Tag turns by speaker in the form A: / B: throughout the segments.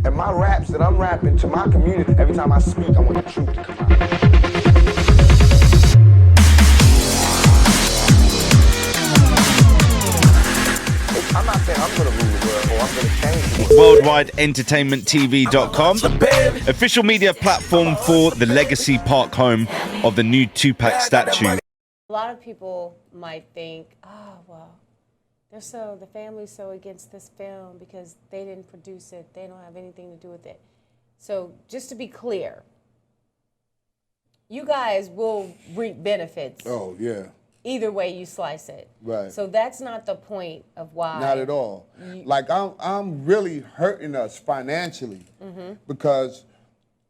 A: And my raps that I'm rapping to my community, every time I speak, I want the truth to come out. I'm not saying I'm going to rule the world or I'm going to change the world.
B: WorldwideEntertainmentTV.com, official media platform for the Legacy Park home of the new Tupac statue.
C: A lot of people might think, oh, well, the family's so against this film because they didn't produce it. They don't have anything to do with it. So just to be clear, you guys will reap benefits.
D: Oh, yeah.
C: Either way you slice it.
D: Right.
C: So that's not the point of why.
D: Not at all. Like, I'm really hurting us financially because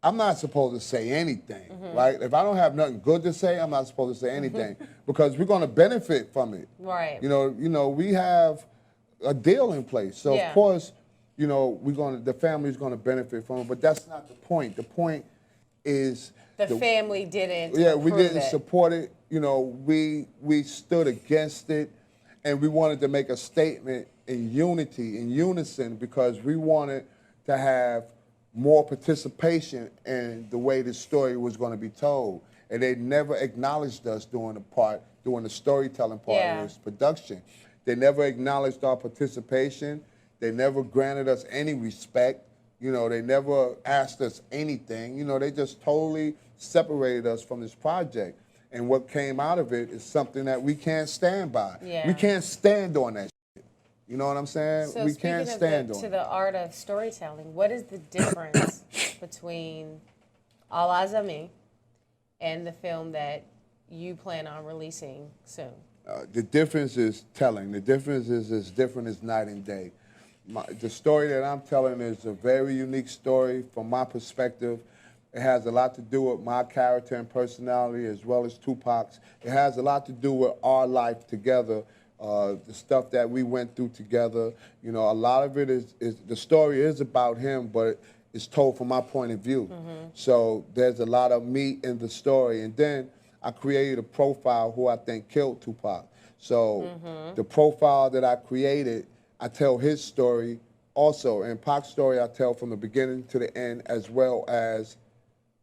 D: I'm not supposed to say anything, right? If I don't have nothing good to say, I'm not supposed to say anything because we're going to benefit from it.
C: Right.
D: You know, we have a deal in place. So, of course, you know, the family's going to benefit from it, but that's not the point. The point is
C: the family didn't
D: we didn't support it. You know, we stood against it, and we wanted to make a statement in unity, in unison, because we wanted to have more participation in the way the story was going to be told. And they never acknowledged us during the storytelling part of this production. They never acknowledged our participation. They never granted us any respect. You know, they never asked us anything. You know, they just totally separated us from this project. And what came out of it is something that we can't stand by.
C: Yeah.
D: We can't stand on that shit. You know what I'm saying?
C: So
D: we can't stand on it.
C: To the art of storytelling, what is the difference between All Eyez On Me and the film that you plan on releasing soon?
D: The difference is telling. The difference is as different as night and day. The story that I'm telling is a very unique story from my perspective. It has a lot to do with my character and personality as well as Tupac's. It has a lot to do with our life together, the stuff that we went through together. You know, a lot of it is the story is about him, but it's told from my point of view. So there's a lot of me in the story. And then I created a profile who I think killed Tupac. So the profile that I created, I tell his story also. And Pac's story I tell from the beginning to the end, as well as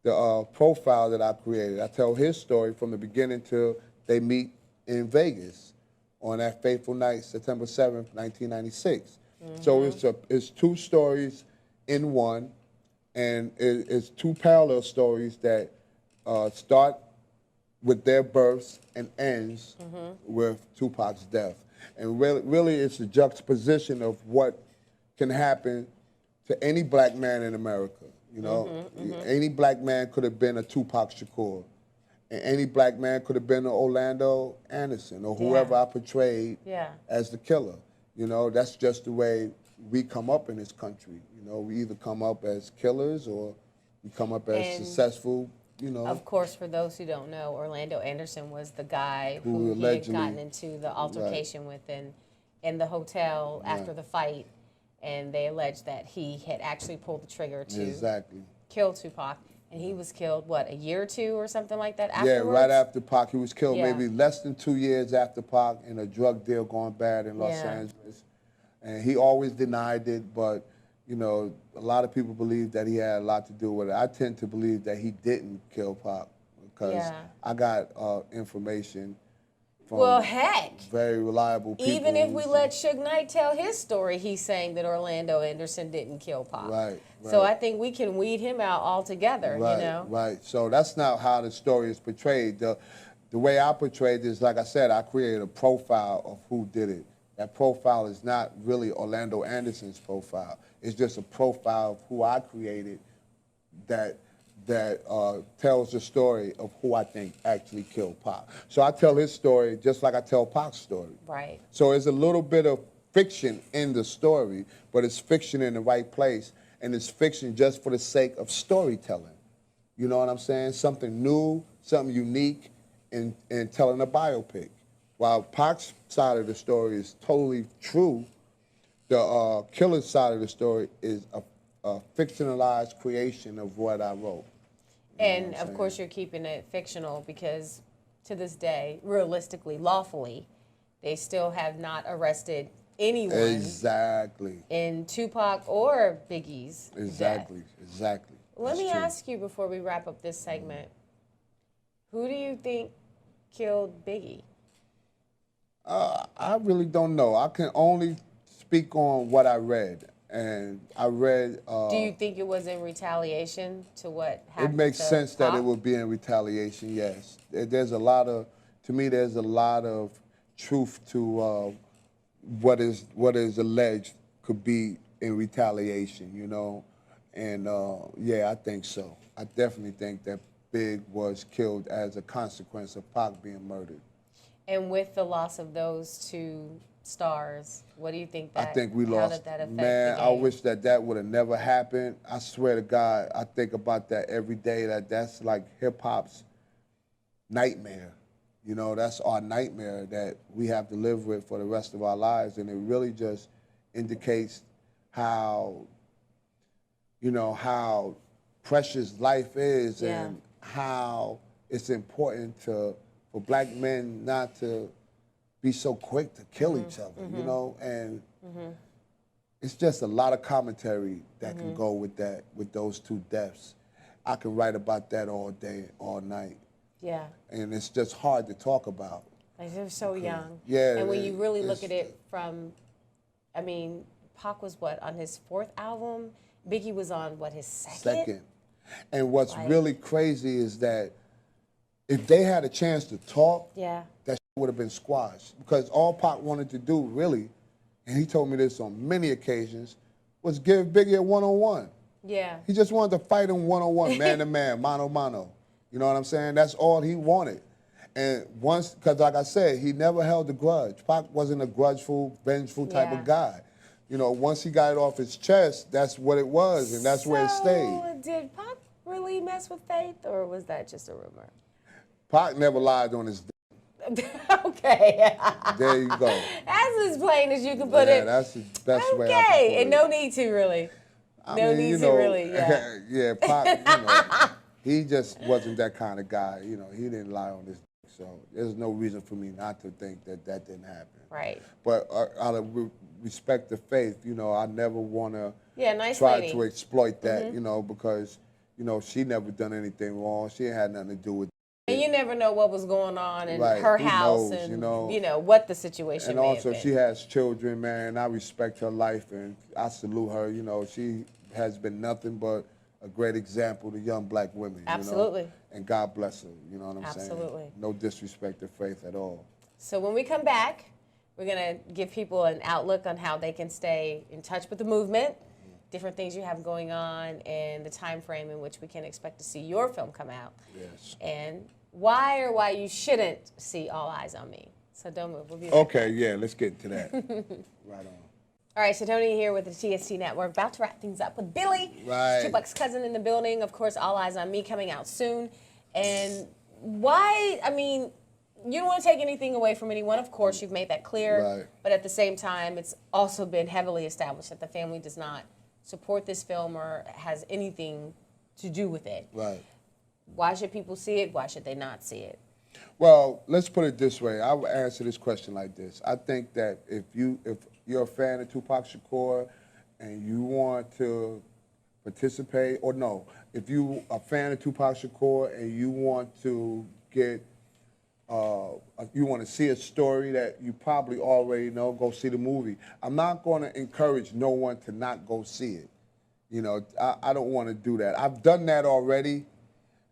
D: the profile that I created. I tell his story from the beginning till they meet in Vegas on that fateful night, September 7th, 1996. So it's two stories in one, and it's two parallel stories that start with their births and ends with Tupac's death. And really it's a juxtaposition of what can happen to any black man in America. You know, any black man could have been a Tupac Shakur. And any black man could have been an Orlando Anderson or whoever I portrayed as the killer. You know, that's just the way we come up in this country. You know, we either come up as killers or we come up as successful, you know.
C: Of course, for those who don't know, Orlando Anderson was the guy who he had gotten into the altercation with in the hotel after the fight. And they alleged that he had actually pulled the trigger to kill Tupac. And he was killed, what, a year or two or something like that afterwards?
D: Yeah, right after Pac. He was killed maybe less than 2 years after Pac in a drug deal going bad in Los Angeles. And he always denied it, but, you know, a lot of people believe that he had a lot to do with it. I tend to believe that he didn't kill Pac because I got information from very reliable people.
C: Even if we let Suge Knight tell his story, he's saying that Orlando Anderson didn't kill Pac.
D: Right.
C: So I think we can weed him out altogether,
D: you
C: know?
D: Right. So that's not how the story is portrayed. The way I portrayed this, like I said, I created a profile of who did it. That profile is not really Orlando Anderson's profile. It's just a profile of who I created that tells the story of who I think actually killed Pac. So I tell his story just like I tell Pac's story.
C: Right.
D: So there's a little bit of fiction in the story, but it's fiction in the right place, and it's fiction just for the sake of storytelling. You know what I'm saying? Something new, something unique in telling a biopic. While Pac's side of the story is totally true, the killer's side of the story is a fictionalized creation of what I wrote.
C: And of course you're keeping it fictional because to this day, realistically, lawfully, they still have not arrested anyone.
D: Exactly.
C: In Tupac or Biggie's
D: Exactly.
C: death.
D: Exactly.
C: Let me ask you before we wrap up this segment, who do you think killed Biggie?
D: I really don't know. I can only speak on what I read. And I read...
C: do you think it was in retaliation to what happened?
D: It makes
C: to
D: sense
C: Pac?
D: that it would be in retaliation, yes. There's a lot of... To me, there's a lot of truth to what is alleged could be in retaliation, you know? And, yeah, I think so. I definitely think that Big was killed as a consequence of Pac being murdered.
C: And with the loss of those two stars, what do you think that...
D: I think we
C: how
D: lost.
C: did that affect
D: Man,
C: the
D: I
C: game?
D: wish that would have never happened. I swear to God, I think about that every day. That's like hip-hop's nightmare. You know, that's our nightmare that we have to live with for the rest of our lives. And it really just indicates how, you know, how precious life is and how it's important for black men not to be so quick to kill each other, you know? And it's just a lot of commentary that can go with that, with those two deaths. I can write about that all day, all night.
C: Yeah.
D: And it's just hard to talk about.
C: Like, they're so young.
D: Yeah.
C: And when you really look at it from, I mean, Pac was what, on his 4th album? Biggie was on, what, his 2nd?
D: Second. And what's really crazy is that if they had a chance to talk, that shit would have been squashed. Because all Pac wanted to do, really, and he told me this on many occasions, was give Biggie a one-on-one.
C: Yeah.
D: He just wanted to fight him one-on-one, man-to-man, mano-mano. You know what I'm saying? That's all he wanted. And once, because like I said, he never held a grudge. Pac wasn't a grudgeful, vengeful type of guy. You know, once he got it off his chest, that's what it was, and that's where it stayed.
C: Did Pac really mess with Faith, or was that just a rumor?
D: Pac never lied on his
C: Okay.
D: There you go.
C: That's as plain as you can put it.
D: Yeah, that's the best way I can put
C: Okay, and
D: it.
C: no need to really. No need to really, yeah.
D: Yeah, Pac, you know, he just wasn't that kind of guy. You know, he didn't lie on his dick, so there's no reason for me not to think that that didn't happen.
C: Right.
D: But out of respect to Faith, you know, I never want to
C: nice
D: try
C: lady.
D: to exploit that, you know, because, you know, she never done anything wrong. She ain't had nothing to do with it.
C: And you never know what was going on in
D: Right.
C: her
D: Who
C: house
D: knows,
C: and,
D: you know?
C: what the situation
D: And
C: may
D: also,
C: have
D: she
C: been.
D: has children, man. I respect her life, and I salute her. You know, she has been nothing but a great example to young black women.
C: Absolutely.
D: You know? And God bless her. You know what I'm saying?
C: Absolutely.
D: No disrespect to Faith at all.
C: So when we come back, we're going to give people an outlook on how they can stay in touch with the movement, different things you have going on, and the time frame in which we can expect to see your film come out.
D: Yes.
C: And why you shouldn't see All Eyes on Me. So don't move. We'll be right
D: Okay, yeah, let's get to that. Right on.
C: All right, Sytonnia here with the TST Network, about to wrap things up with Billy,
D: Right.
C: Tupac's cousin in the building. Of course, All Eyes on Me coming out soon. And why, I mean, you don't want to take anything away from anyone. Of course, you've made that clear.
D: Right.
C: But at the same time, it's also been heavily established that the family does not support this film or has anything to do with it.
D: Right.
C: Why should people see it? Why should they not see it?
D: Well, let's put it this way. I will answer this question like this. I think that if you're a fan of Tupac Shakur and you want to participate, or no, if you are a fan of Tupac Shakur and you want to get, you want to see a story that you probably already know, go see the movie. I'm not going to encourage no one to not go see it. You know, I don't want to do that. I've done that already.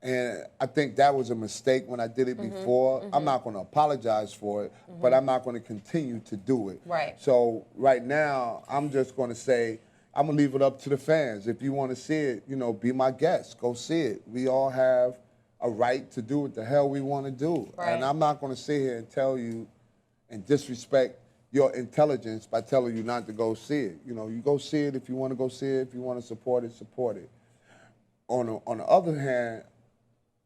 D: And I think that was a mistake when I did it before. I'm not going to apologize for it, but I'm not going to continue to do it.
C: Right.
D: So right now, I'm just going to say, I'm going to leave it up to the fans. If you want to see it, you know, be my guest. Go see it. We all have a right to do what the hell we want to do.
C: Right.
D: And I'm not going to sit here and tell you and disrespect your intelligence by telling you not to go see it. You know, you go see it if you want to go see it. If you want to support it, support it. On the other hand,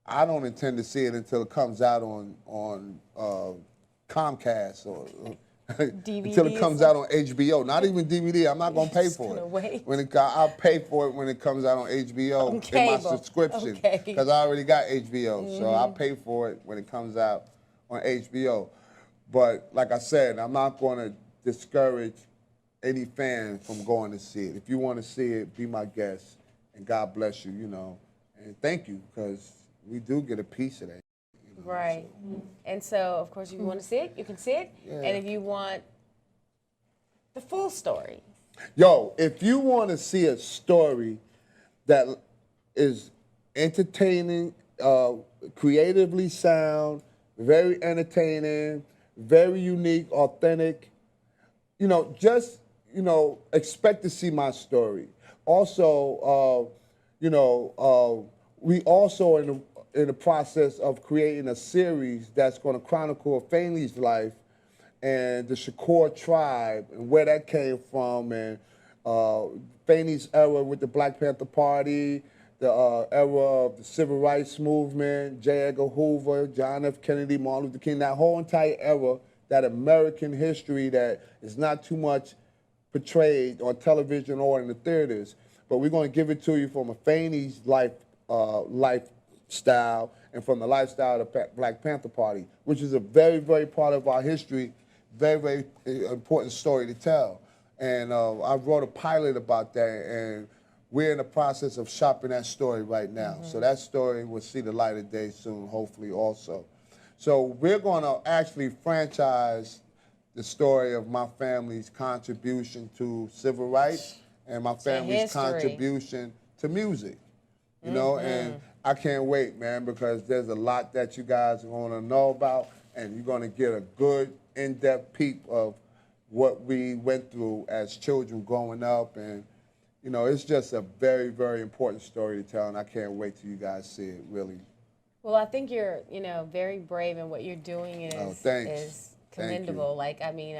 D: I don't intend to see it until it comes out on Comcast or until it comes out on HBO. Not even DVD. I'm not going to pay for it.
C: Wait.
D: I'll pay for it when it comes out on HBO in my subscription because I already got HBO. So I'll pay for it when it comes out on HBO. But like I said, I'm not going to discourage any fan from going to see it. If you want to see it, be my guest, and God bless you, you know. And thank you, because we do get a piece of that. You know,
C: right. So. And so, of course, if you want to see it, you can see it. Yeah. And if you want the full story.
D: Yo, if you want to see a story that is entertaining, creatively sound, very entertaining, very unique, authentic, you know, just, you know, expect to see my story. Also, you know, we also in the process of creating a series that's going to chronicle Afeni's life and the Shakur tribe and where that came from, and Afeni's era with the Black Panther Party, the era of the Civil Rights Movement, J. Edgar Hoover, John F. Kennedy, Martin Luther King, that whole entire era, that American history that is not too much portrayed on television or in the theaters. But we're going to give it to you from Afeni's lifestyle and from the lifestyle of the Black Panther Party, which is a very, very part of our history, very, very important story to tell. And I wrote a pilot about that, and we're in the process of shopping that story right now. So that story will see the light of day soon, hopefully also. So we're going to actually franchise the story of my family's contribution to civil rights and my family's contribution to music, you know, and I can't wait, man, because there's a lot that you guys are going to know about, and you're going to get a good, in-depth peep of what we went through as children growing up, and, you know, it's just a very, very important story to tell, and I can't wait till you guys see it, really.
C: Well, I think you're, you know, very brave, and what you're doing is commendable. Like, I mean,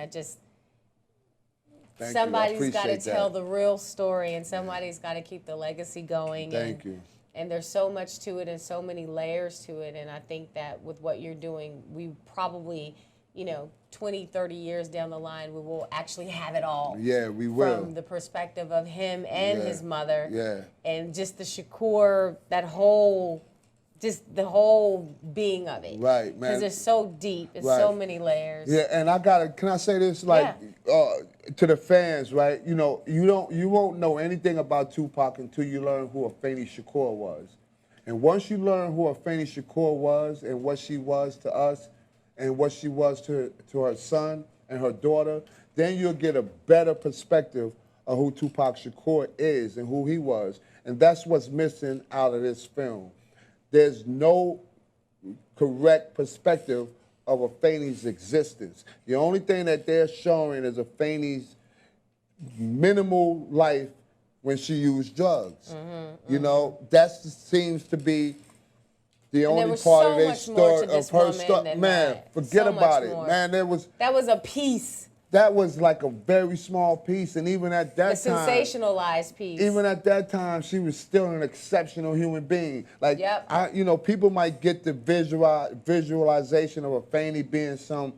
C: somebody's got to tell the real story, and somebody's got to keep the legacy going.
D: Thank you.
C: And there's so much to it and so many layers to it, and I think that with what you're doing, we probably, you know, 20, 30 years down the line, we will actually have it all.
D: Yeah, we will.
C: From the perspective of him and his mother. Yeah. And just the Shakur, that whole, just the whole being of it.
D: Right, man.
C: Because it's so deep. It's so many layers.
D: Yeah, and can I say this, like, to the fans, right? You know, you won't know anything about Tupac until you learn who Afeni Shakur was. And once you learn who Afeni Shakur was and what she was to us and what she was to her son and her daughter, then you'll get a better perspective of who Tupac Shakur is and who he was. And that's what's missing out of this film. There's no correct perspective of Afeni's existence. The only thing that they're showing is Afeni's minimal life when she used drugs. You know, that seems to be the only part of their story of her story. Man, forget about it. Man, that was
C: a piece.
D: That was like a very small piece, and even at that time,
C: a sensationalized piece.
D: Even at that time, she was still an exceptional human being. Like, you know, people might get the visualization of Afeni being some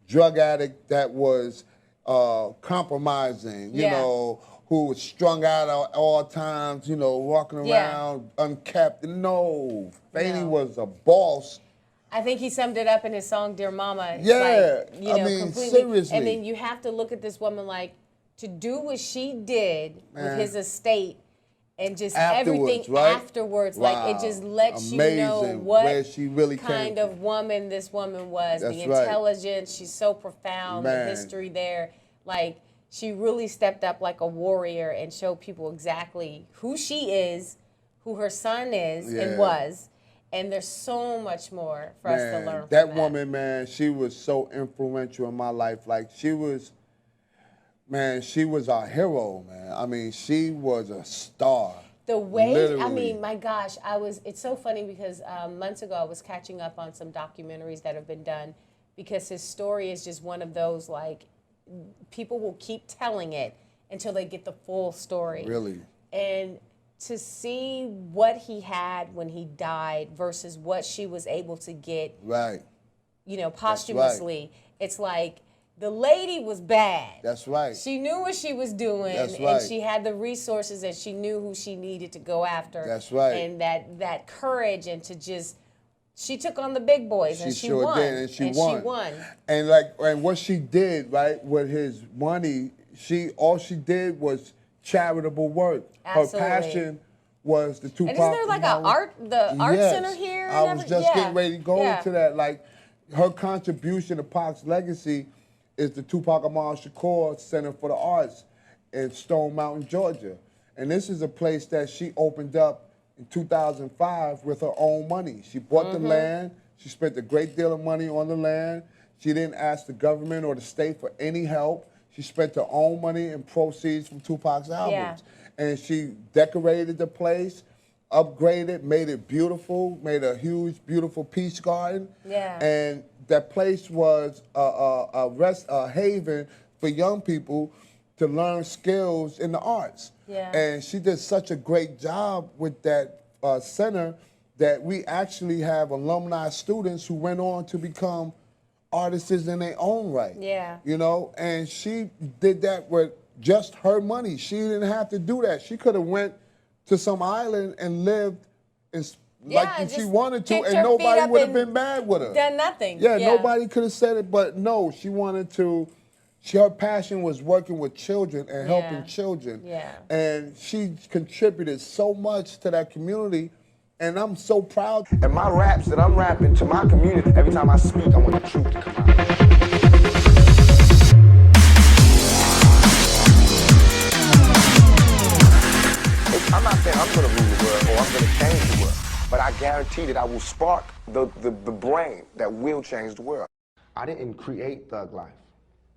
D: drug addict that was compromising, you know, who was strung out at all times, you know, walking around unkept. No, Afeni was a boss.
C: I think he summed it up in his song, Dear Mama.
D: Yeah,
C: like, you know,
D: I mean,
C: completely.
D: seriously.
C: And then you have to look at this woman like, to do what she did with his estate and just everything afterwards. Wow. Like, it just lets you know what
D: she really
C: kind of woman this woman was. The intelligence, she's so profound, the history there. Like, she really stepped up like a warrior and showed people exactly who she is, who her son is and was. And there's so much more for us to learn from
D: that woman, man, she was so influential in my life. Like, she was our hero, man. I mean, she was a star.
C: The way, I mean, my gosh, it's so funny because months ago I was catching up on some documentaries that have been done because his story is just one of those, like, people will keep telling it until they get the full story.
D: Really?
C: And to see what he had when he died versus what she was able to get, you know, posthumously, it's like the lady was bad.
D: That's right.
C: She knew what she was doing, and she had the resources, and she knew who she needed to go after.
D: That's right.
C: And that courage, and to just, she took on the big boys, and she won.
D: Did, and she won. And what she did, right, with his money, all she did was charitable work.
C: Absolutely.
D: Her passion was the Tupac.
C: And isn't there like an art center here?
D: I was just getting ready to go into that. Like, her contribution to Pac's legacy is the Tupac Shakur Center for the Arts in Stone Mountain, Georgia. And this is a place that she opened up in 2005 with her own money. She bought the land. She spent a great deal of money on the land. She didn't ask the government or the state for any help. She spent her own money and proceeds from Tupac's albums. And she decorated the place, upgraded, made it beautiful, made a huge, beautiful peach garden. And that place was a haven for young people to learn skills in the arts. And she did such a great job with that center that we actually have alumni students who went on to become artists in their own right. You know, and she did that with just her money. She didn't have to do that. She could have went to some island and lived like she wanted to, and nobody would have been mad with her.
C: Done nothing.
D: Nobody could have said it, but no, she wanted to. Her passion was working with children and helping children. And she contributed so much to that community, and I'm so proud.
A: And my raps that I'm rapping to my community, every time I speak, I want the truth to come out. I'm not saying I'm going to rule the world or I'm going to change the world, but I guarantee that I will spark the brain that will change the world. I didn't create thug life.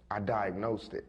A: I diagnosed it.